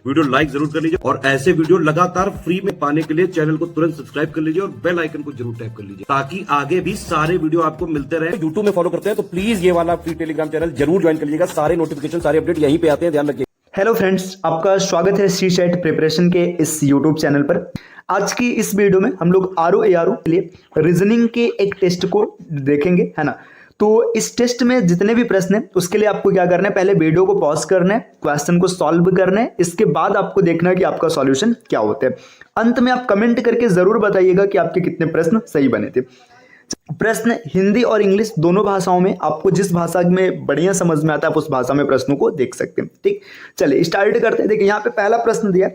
Video like जरूर कर लीजिए और ऐसे वीडियो लगातार फ्री में पाने के लिए चैनल को तुरंत सब्सक्राइब कर लीजिए और बेल आइकन को जरूर टैप कर लीजिए ताकि आगे भी सारे वीडियो आपको मिलते रहे। यूट्यूब में फॉलो करते हैं तो प्लीज ये वाला फ्री टेलीग्राम चैनल जरूर ज्वाइन कर लीजिएगा। सारे नोटिफिकेशन सारे अपडेट यहीं पे आते हैं, ध्यान रखिए। हेलो फ्रेंड्स, आपका स्वागत है सी सेट प्रिपरेशन के इस यूट्यूब चैनल पर। आज की इस वीडियो में हम लोग आरओ के लिए रीजनिंग के एक टेस्ट को देखेंगे, है ना। तो इस टेस्ट में जितने भी प्रश्न हैं उसके लिए आपको क्या करना है, पहले वीडियो को पॉज करना है, क्वेश्चन को सॉल्व करना है, इसके बाद आपको देखना है कि आपका सॉल्यूशन क्या होता है। अंत में आप कमेंट करके जरूर बताइएगा कि आपके कितने प्रश्न सही बने थे। प्रश्न हिंदी और इंग्लिश दोनों भाषाओं में, आपको जिस भाषा में बढ़िया समझ में आता है आप उस भाषा में प्रश्नों को देख सकते हैं। ठीक, चलिए स्टार्ट करते हैं। देखिए यहाँ पे पहला प्रश्न दिया,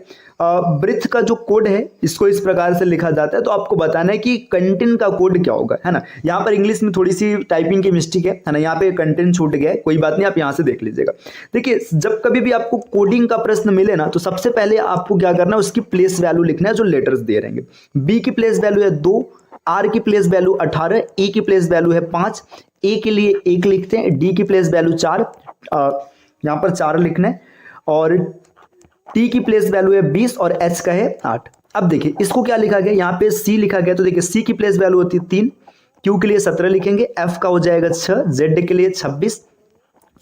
ब्रिथ का जो कोड है इसको इस प्रकार से लिखा जाता है, तो आपको बताना है कि कंटेंट का कोड क्या होगा, है ना। यहाँ पर इंग्लिश में थोड़ी सी टाइपिंग की मिस्टेक है ना, यहाँ पे कंटेंट छूट गया है, कोई बात नहीं, आप यहाँ से देख लीजिएगा। देखिए जब कभी भी आपको कोडिंग का प्रश्न मिले ना, तो सबसे पहले आपको क्या करना है, उसकी प्लेस वैल्यू लिखना है जो लेटर्स दे रहेंगे। बी की प्लेस वैल्यू है 2, आर की प्लेस वैल्यू 18, ई की प्लेस वैल्यू है 5, ए के लिए 1 लिखते हैं, डी की प्लेस वैल्यू 4, यहाँ पर 4 लिखना है, और टी की प्लेस वैल्यू है 20 और एच का है 8। अब देखिए इसको क्या लिखा गया, यहाँ पे सी लिखा गया, तो देखिए सी की प्लेस वैल्यू होती है 3, क्यू के लिए 17 लिखेंगे, एफ का हो जाएगा 6, जेड के लिए 26,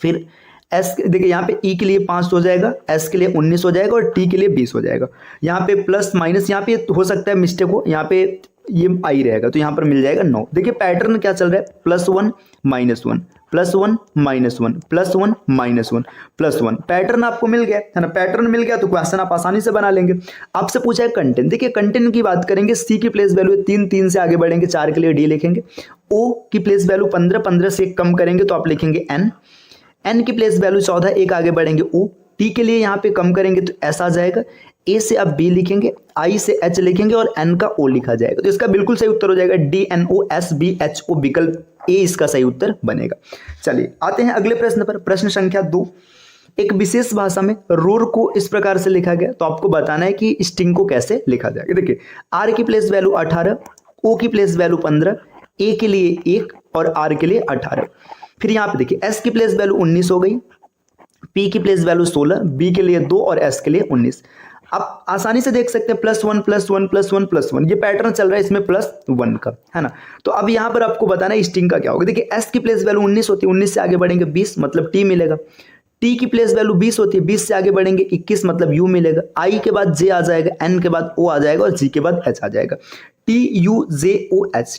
फिर एस देखिए यहाँ पे ई के लिए 5 हो जाएगा, एस के लिए 19 हो जाएगा और टी के लिए 20 हो जाएगा। यहाँ पे प्लस माइनस यहाँ पे हो सकता है मिस्टेक हो, यहाँ पे ये आई रहेगा तो यहाँ पर मिल जाएगा 9। देखिए पैटर्न क्या चल रहा है, +1 -1 +1 -1 +1 -1 +1, पैटर्न आपको मिल गया है ना। पैटर्न मिल गया तो क्वेश्चन आप आसानी से बना लेंगे। आपसे पूछा है कंटेंट, देखिए कंटेंट की बात करेंगे, सी की प्लेस वैल्यू 3, 3 से आगे बढ़ेंगे, 4 के लिए डी लिखेंगे। ओ की प्लेस वैल्यू 15, 15 से 1 कम करेंगे तो आप लिखेंगे एन, एन की प्लेस वैल्यू 14, 1 आगे बढ़ेंगे ओ, टी के लिए यहाँ पे कम करेंगे तो एस आ जाएगा, ए से आप बी लिखेंगे, आई से एच लिखेंगे और एन का ओ लिखा जाएगा, तो इसका बिल्कुल सही उत्तर हो जाएगा DNOSBHO, विकल्प ए इसका सही उत्तर बनेगा। चलिए आते हैं अगले प्रश्न पर। प्रश्न संख्या 2, एक विशेष भाषा में रोर को इस प्रकार से लिखा गया, तो आपको बताना है कि स्टिंग को कैसे लिखा जाएगा। देखिए आर की प्लेस वैल्यू 18, ओ की प्लेस वैल्यू 15, ए के लिए 1 और आर के लिए 18। फिर यहाँ पे देखिए एस की प्लेस वैल्यू 19 हो गई, पी की प्लेस वैल्यू 16, बी के लिए 2 और एस के लिए 19। आप आसानी से देख सकते हैं +1 +1 +1 +1, ये पैटर्न चल रहा है इसमें +1 का, है ना। तो अब यहाँ पर आपको बताना है स्टिंग का क्या होगा। देखिए एस की प्लेस वैल्यू 19 होती है, 19 से आगे बढ़ेंगे 20 मतलब टी मिलेगा। टी की प्लेस वैल्यू 20 होती है, 20 से आगे बढ़ेंगे 21 मतलब यू मिलेगा। आई के बाद जे आ जाएगा, एन के बाद ओ आ जाएगा और जी के बाद एच आ जाएगा। TUJOH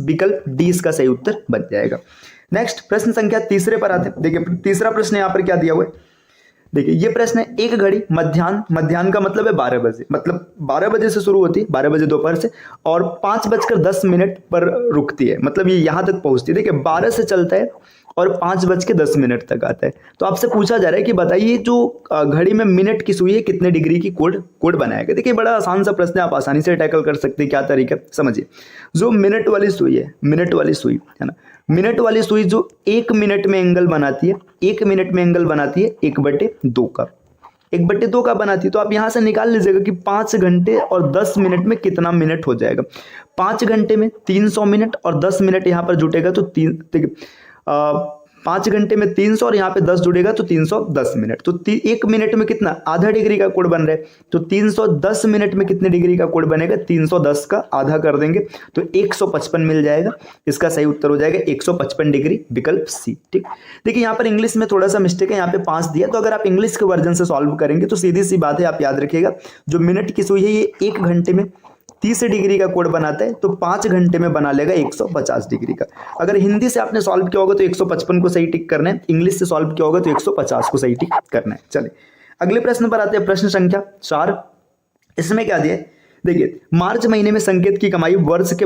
विकल्प डी इसका सही उत्तर बन जाएगा। नेक्स्ट प्रश्न संख्या तीसरे पर आते हैं। देखिए तीसरा प्रश्न यहाँ पर क्या दिया हुआ है, देखिए ये प्रश्न है, एक घड़ी मध्याह्न का मतलब है 12 बजे, मतलब 12 बजे से शुरू होती है, 12 बजे दोपहर से, और 5:10 पर रुकती है, मतलब ये यहाँ तक पहुँचती है। देखिए 12 से चलता है और 5:10 तक आता है। तो आपसे पूछा जा रहा है कि बताइए जो घड़ी में मिनट की सुई है कितने डिग्री की कोड बनाएगा। देखिए बड़ा आसान सा प्रश्न है, आप आसानी से टैकल कर सकते हैं। क्या तरीका समझिए, जो मिनट वाली सुई है, मिनट वाली सुई है ना, मिनट वाली सुई जो 1 मिनट में एंगल बनाती है, 1 मिनट में एंगल बनाती है 1/2 का, 1/2 का बनाती है। तो आप यहाँ से निकाल लीजिएगा कि 5 घंटे और 10 मिनट में कितना मिनट हो जाएगा। 5 घंटे में 300 मिनट और 10 मिनट यहाँ पर जुटेगा तो 5 घंटे में 300 और यहाँ पे 10 जुड़ेगा तो 310 मिनट। तो 1 मिनट में कितना, आधा डिग्री का कोण बन रहा है, तो 310 मिनट में कितने डिग्री का कोण बनेगा, 310 का आधा कर देंगे तो 155 मिल जाएगा। इसका सही उत्तर हो जाएगा 155 डिग्री, विकल्प सी। ठीक, देखिए यहाँ पर इंग्लिश में थोड़ा सा मिस्टेक है, यहाँ पे 5 दिया, तो अगर आप इंग्लिश के वर्जन से सॉल्व करेंगे तो सीधी सी बात है, आप याद रखिएगा जो मिनट की सुई है ये 1 घंटे में 30 डिग्री का कोण बनाता है, तो 5 घंटे में बना लेगा 150 डिग्री का। अगर हिंदी से आपने सॉल्व किया होगा तो 155 को सही टिक करना है, इंग्लिश से सॉल्व किया होगा तो 150 को सही टिक करना है। चलिए अगले प्रश्न पर आते हैं। प्रश्न संख्या 4, इसमें क्या दिया है, देखिए मार्च महीने में संकेत की कमाई वर्ष के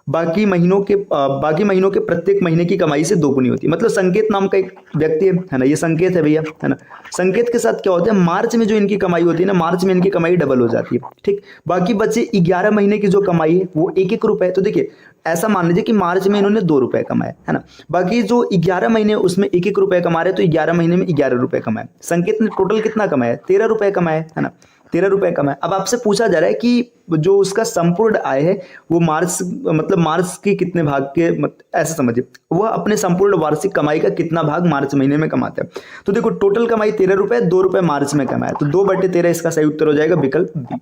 बाकी महीनों के प्रत्येक महीने की कमाई से 2 गुनी होती है। मतलब संकेत नाम का एक व्यक्ति है ना, ये संकेत है भैया, है ना। संकेत के साथ क्या होता है, मार्च में जो इनकी कमाई होती है ना, मार्च में इनकी कमाई डबल हो जाती है। ठीक, बाकी बचे 11 महीने की जो कमाई है वो 1-1 रुपए। तो देखिए ऐसा मान लीजिए कि मार्च में इन्होंने 2 रुपए कमाए, है ना। बाकी जो 11 महीने उसमें 1-1 रुपए कमा रहे, तो 11 महीने में 11 रुपए कमाए। संकेत ने टोटल कितना कमाया, 13 रुपए कमाए, है ना। 13 रुपए कमाया। अब आपसे पूछा जा रहा है कि जो उसका संपूर्ण आय है वो मार्च मतलब मार्च के कितने भाग के ऐसे समझिए, वह अपने संपूर्ण वार्षिक कमाई का कितना भाग मार्च महीने में कमाता है। तो देखो टोटल कमाई 13 रुपए, 2 रुपए मार्च में कमाया, तो 2/13 इसका सही उत्तर हो जाएगा विकल्प बी।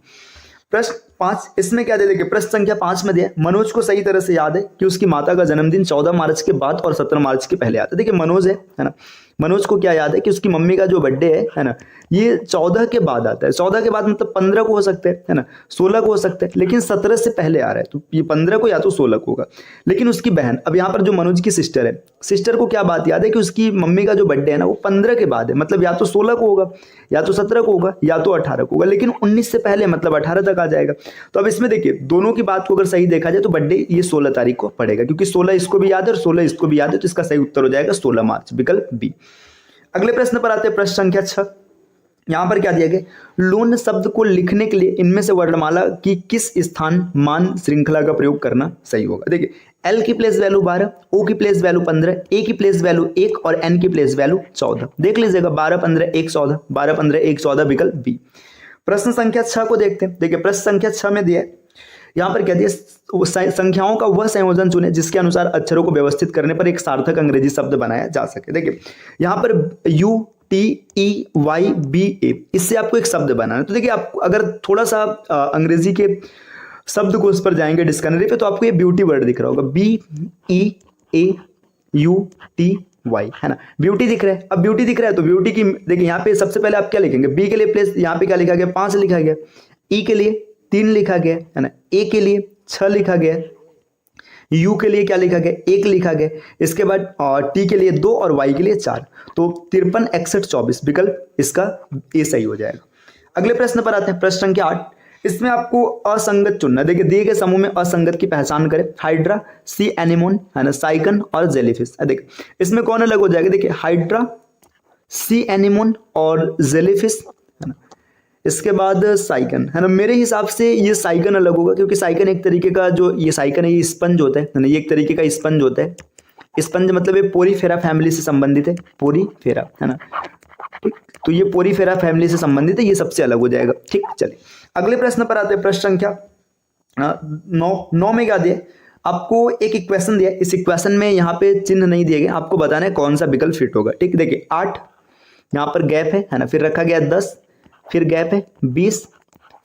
प्रश्न 5, इसमें क्या दे देखिए, प्रश्न संख्या 5 में दिया मनोज को सही तरह से याद है कि उसकी माता का जन्मदिन 14 मार्च के बाद और 17 मार्च के पहले आता है। देखिए मनोज है ना, मनोज को क्या याद है कि उसकी मम्मी का जो बर्थडे है ना, ये 14 के बाद आता है। 14 के बाद मतलब 15 को हो सकते हैं, है ना, 16 को हो सकते हैं, लेकिन 17 से पहले आ रहा है, तो ये 15 को या तो 16 को होगा। लेकिन उसकी बहन, अब यहाँ पर जो मनोज की सिस्टर है, सिस्टर को क्या बात याद है कि उसकी मम्मी का जो बर्थडे है ना वो 15 के बाद है, मतलब या तो 16 को होगा, या तो 17 को होगा, या तो 18 को होगा, लेकिन 19 से पहले मतलब 18 तक आ जाएगा। तो अब इसमें देखिए दोनों की बात को अगर सही देखा जाए तो बर्थडे ये 16 तारीख को पड़ेगा, क्योंकि 16 इसको भी याद है और 16 इसको भी याद है, तो इसका सही उत्तर हो जाएगा 16 मार्च, विकल्प बी। अगले प्रश्न पर आते हैं, प्रश्न संख्या 6। यहां पर क्या दिया गया, लोन शब्द को लिखने के लिए इनमें से वर्णमाला की किस स्थान मान श्रृंखला का प्रयोग करना सही होगा। देखिए एल की प्लेस वैल्यू 12, ओ की प्लेस वैल्यू 15, ए की प्लेस वैल्यू 1 और एन की प्लेस वैल्यू 14। देख लीजिएगा 12 15 1 14, 12 15 1 14, विकल्प बी। प्रश्न संख्या 6 को देखते हैं। देखिए प्रश्न संख्या 6 में दिया है, यहां पर क्या दिया, संख्याओं का वह संयोजन चुने जिसके अनुसार अक्षरों को व्यवस्थित करने पर एक सार्थक अंग्रेजी शब्द बनाया जा सके। देखिए यहां पर UTEYBA, इससे आपको एक शब्द बनाना है। तो देखिए आप अगर थोड़ा सा अंग्रेजी के शब्द को उस पर जाएंगे डिक्शनरी पे, तो आपको ये ब्यूटी वर्ड दिख रहा होगा, BEAUTY, है ना, ब्यूटी दिख रहा है। अब ब्यूटी दिख रहा है तो ब्यूटी की देखिए यहाँ पे सबसे पहले आप क्या लिखेंगे, बी के लिए प्लेस यहाँ पे क्या लिखा गया, 5 लिखा गया, ई के लिए 3 लिखा गया है ना, ए के लिए 6 लिखा गया, यू के लिए क्या लिखा गया, 1 लिखा गया, इसके बाद टी के लिए 2 और वाई के लिए 4, तो 53 61 24, विकल्प इसका ए सही हो जाएगा। अगले प्रश्न पर आते हैं, प्रश्न संख्या 8। इसमें आपको असंगत चुनना। देखिए दिए गए समूह में असंगत की पहचान करें, हाइड्रा, सी एनिमोन, है ना, साइकन और जेलीफिश। देखिए इसमें कौन अलग हो जाएगा, देखिए हाइड्रा, सी एनिमोन और जेलीफिश, है ना, इसके बाद साइकन, है ना। मेरे हिसाब से ये साइकन अलग होगा, क्योंकि साइकन एक तरीके का जो ये साइकन है ये स्पंज होता है ना, ये एक तरीके का स्पंज होता है। स्पंज मतलब ये पोरीफेरा फैमिली से संबंधित है, पोरीफेरा, है ना, ठीक, तो ये पोरीफेरा फैमिली से संबंधित है, ये सबसे अलग हो जाएगा। ठीक, चलिए अगले प्रश्न पर आते हैं, प्रश्न संख्या 9 में क्या दिया, आपको एक इक्वेशन दिया, इस इक्वेशन में यहाँ पे चिन्ह नहीं दिए गए, आपको बताना है कौन सा विकल्प फिट होगा। ठीक, देखिए 8 यहाँ पर गैप है ना, फिर रखा गया 10, फिर गैप है 20,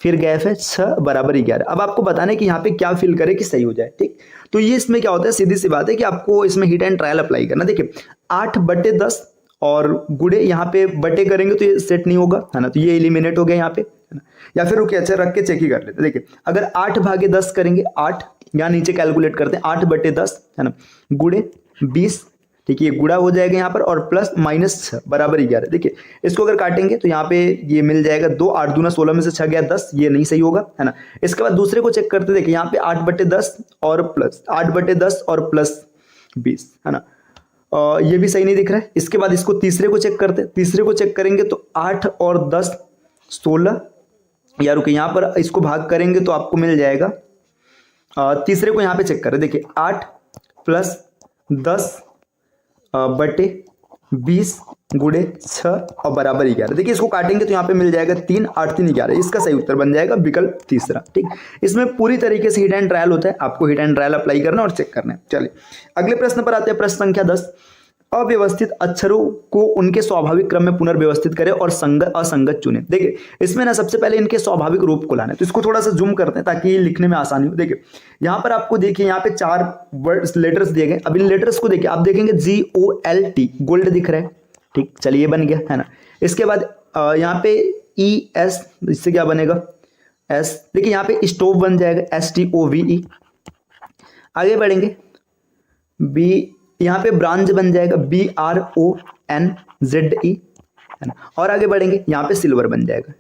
फिर गैप है 6 बराबर 11। अब आपको बताना है कि यहाँ पे क्या फिल करे कि सही हो जाए। ठीक, तो ये इसमें क्या होता है, सीधी सी बात है कि आपको इसमें हिट एंड ट्रायल अप्लाई करना। देखिए 8/10 और गुड़े यहाँ पे बटे करेंगे तो ये सेट नहीं होगा, है ना, तो ये एलिमिनेट हो गया यहाँ पे, है ना। या फिर रुकिए अच्छा रख के चेक ही कर लेते। देखिए अगर 8/10 करेंगे, 8 यहाँ नीचे कैलकुलेट करते हैं, 8/10, है ना, गुड़े 20, ठीक है, ये गुड़ा हो जाएगा यहाँ पर, और प्लस -6 बराबर 11। देखिए इसको अगर काटेंगे तो यहाँ पे ये मिल जाएगा 2, 8 दूना 16 में से 6 गया 10, ये नहीं सही होगा, है ना। इसके बाद दूसरे को चेक करते, देखिए यहाँ पे 8/10 और प्लस 8/10 और प्लस 20, है ना, ये भी सही नहीं दिख रहा है। इसके बाद इसको तीसरे को चेक करते, तीसरे को चेक करेंगे तो 8 और 10 16, या रुके यहाँ पर इसको भाग करेंगे तो आपको मिल जाएगा, तीसरे को यहाँ पे चेक करें, देखिए 8 + 10 बटे 20 गुड़े 6 और बराबर 11। देखिए इसको काटेंगे तो यहाँ पे मिल जाएगा 3, 8 3 11, इसका सही उत्तर बन जाएगा विकल्प तीसरा। ठीक, इसमें पूरी तरीके से हिट एंड ट्रायल होता है, आपको हिट एंड ट्रायल अप्लाई करना और चेक करना है। चलिए अगले प्रश्न पर आते हैं, प्रश्न संख्या 10। अव्यवस्थित अक्षरों को उनके स्वाभाविक क्रम में पुनर्व्यवस्थित करें और असंगत चुने। देखिए इसमें ना सबसे पहले इनके स्वाभाविक रूप को लाना है, तो इसको थोड़ा सा जूम करते हैं ताकि लिखने में आसानी हो। देखिए यहाँ पर आपको देखिए यहाँ पे 4 वर्ड्स लेटर्स दिए गए। अब इन लेटर्स को देखिए, आप देखेंगे GOLD गोल्ड दिख रहा है। ठीक, चलिए ये बन गया, है ना। इसके बाद यहाँ पे ES, इससे क्या बनेगा S। देखिए यहाँ पे स्टोव बन जाएगा STOVE। आगे बढ़ेंगे B, यहाँ पे ब्रांज बन जाएगा BRONZE, है ना। और आगे बढ़ेंगे यहाँ पे सिल्वर बन जाएगा।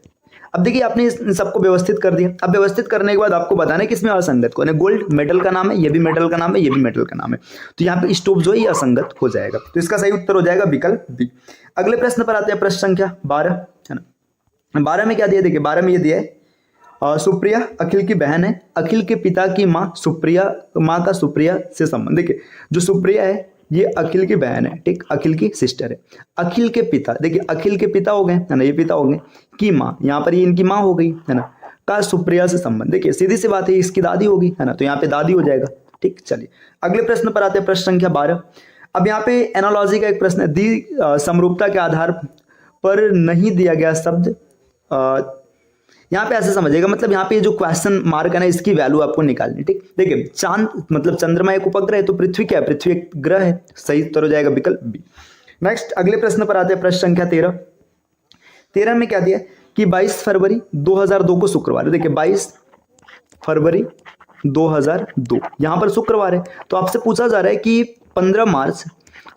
अब देखिए आपने इन सबको व्यवस्थित कर दिया। अब व्यवस्थित करने के बाद आपको बताना है कि इसमें असंगत कौन है। गोल्ड मेटल का नाम है, ये भी मेटल का नाम है, ये भी मेटल का नाम है, तो यहाँ पे स्टोव जो है ये असंगत हो जाएगा, तो इसका सही उत्तर हो जाएगा विकल्प बी। अगले प्रश्न पर आते हैं, प्रश्न संख्या 12, है ना। 12 में क्या दिया, देखिए 12 में ये दिया है सुप्रिया अखिल की बहन है, अखिल के पिता की माँ सुप्रिया, माँ का सुप्रिया से संबंध। देखिए जो सुप्रिया है ये अखिल की बहन है, ठीक, अखिल की सिस्टर है। अखिल के पिता, देखिए अखिल के पिता हो गए है ना, ये पिता हो गए, की माँ, यहाँ पर ये इनकी माँ हो गई है ना, का सुप्रिया से संबंध, देखिए सीधी सी बात है इसकी दादी होगी है ना, तो यहाँ पे दादी हो जाएगा। ठीक, चलिए अगले प्रश्न पर आते हैं, प्रश्न संख्या 12। अब यहाँ पे एनालॉजी का एक प्रश्न है, दी समरूपता के आधार पर नहीं दिया गया शब्द, यहाँ पे ऐसे समझिएगा, मतलब यहाँ पे जो क्वेश्चन मार्क है ना, इसकी वैल्यू आपको निकालनी। ठीक, देखिए चांद मतलब चंद्रमा एक उपग्रह है, तो पृथ्वी क्या है, पृथ्वी एक ग्रह है, सही उत्तर हो जाएगा विकल्प बी। नेक्स्ट अगले प्रश्न पर आते हैं, प्रश्न संख्या 13। 13 में क्या दिया कि 22 फरवरी 2002 को शुक्रवार है, देखिए 22 फरवरी 2002 यहां पर शुक्रवार है, तो आपसे पूछा जा रहा है कि 15 मार्च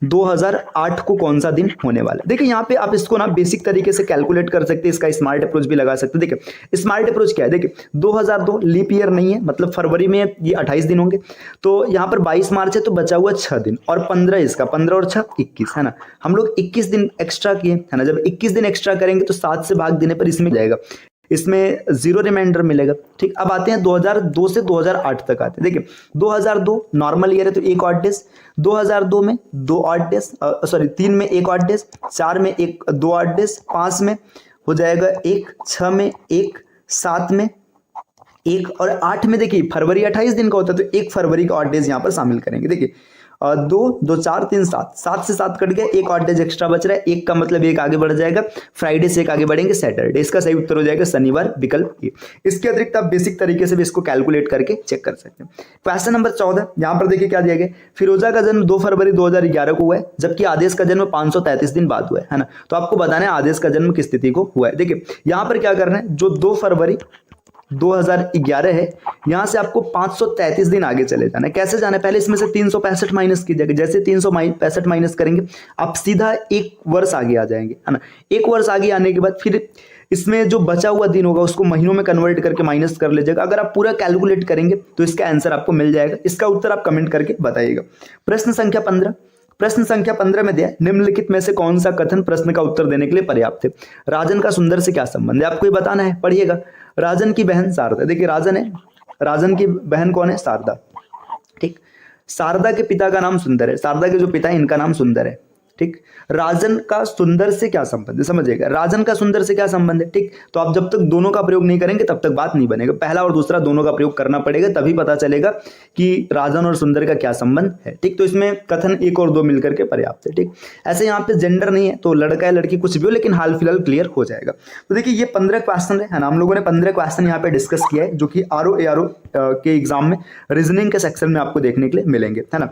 2008 को कौन सा दिन होने वाला है। देखिए यहाँ पे आप इसको ना बेसिक तरीके से कैलकुलेट कर सकते हैं, इसका स्मार्ट अप्रोच भी लगा सकते हैं। देखिए स्मार्ट अप्रोच क्या है, देखिए 2002 लीप ईयर नहीं है, मतलब फरवरी में ये 28 दिन होंगे, तो यहाँ पर 22 मार्च है तो बचा हुआ 6 दिन, और 15 इसका, 15 और 6 21 है ना, हम लोग 21 दिन एक्स्ट्रा किए है ना, जब 21 दिन एक्स्ट्रा करेंगे तो 7 से भाग देने पर इसमें जाएगा, इसमें 0 रिमाइंडर मिलेगा। ठीक, अब आते हैं 2002 से 2008 तक आते हैं। देखिए 2002 नॉर्मल ईयर है तो एक ऑड डेज, 2002 में 2 ऑड डेज, सॉरी 3 में 1 ऑड डेज, 4 में 2 ऑड डेज, 5 में हो जाएगा 1, 6 में 1, 7 में 1 और 8 में देखिए फरवरी 28 दिन का होता है तो 1 फरवरी का ऑड डेज यहाँ पर शामिल करेंगे। देखिए 2 2 4 3 7, 7 से 7 कट गया, 1 ऑड डेज एक्स्ट्रा बच रहा है, 1 का मतलब 1 आगे बढ़ जाएगा, फ्राइडे से 1 आगे बढ़ेंगे सैटरडे, इसका सही उत्तर हो जाएगा शनिवार, विकल्प ए। इसके अतिरिक्त आप बेसिक तरीके से भी इसको कैलकुलेट करके चेक कर सकते हैं। क्वेश्चन नंबर 14 यहाँ पर देखिए क्या दिया गया, फिरोजा का जन्म 2 फरवरी 2011 को हुआ है, जबकि आदेश का जन्म 533 दिन बाद हुआ है ना, तो आपको बताना है आदेश का जन्म किस तिथि को हुआ है। देखिए यहाँ पर क्या करना है, जो 2 फरवरी 2011 है, यहां से आपको 533 दिन आगे चले जाना है। कैसे जाना है, पहले इसमें से 365 माइनस कीजिएगा, जैसे 365 माइनस करेंगे आप सीधा 1 वर्ष आगे आ जाएंगे है ना। 1 वर्ष आगे आने के बाद फिर इसमें जो बचा हुआ दिन होगा उसको महीनों में कन्वर्ट करके माइनस कर लीजिएगा। अगर आप पूरा कैलकुलेट करेंगे तो इसका आंसर आपको मिल जाएगा। इसका उत्तर आप कमेंट करके बताइएगा। प्रश्न संख्या 15, प्रश्न संख्या 15 में दिया निम्नलिखित में से कौन सा कथन प्रश्न का उत्तर देने के लिए पर्याप्त है। राजन का सुंदर से क्या संबंध है, आपको ये बताना है, पढ़िएगा। राजन की बहन शारदा, देखिए राजन है, राजन की बहन कौन है, शारदा। ठीक, शारदा के पिता का नाम सुंदर है, शारदा के जो पिता है इनका नाम सुंदर है। ठीक, राजन का सुंदर से क्या संबंध है, समझिएगा, राजन का सुंदर से क्या संबंध है। ठीक, तो आप जब तक दोनों का प्रयोग नहीं करेंगे तब तक बात नहीं बनेगा, पहला और दूसरा दोनों का प्रयोग करना पड़ेगा, तभी पता चलेगा कि राजन और सुंदर का क्या संबंध है। ठीक, तो इसमें कथन 1 और 2 मिलकर के पर्याप्त है। ठीक, ऐसे यहाँ पे जेंडर नहीं है तो लड़का है लड़की कुछ भी हो, लेकिन हाल फिलहाल क्लियर हो जाएगा। तो देखिए ये 15 क्वेश्चन है ना, हम लोगों ने 15 क्वेश्चन यहाँ पे डिस्कस किया है, जो कि आरओ के एग्जाम में रीजनिंग के सेक्शन में आपको देखने के लिए मिलेंगे, है ना।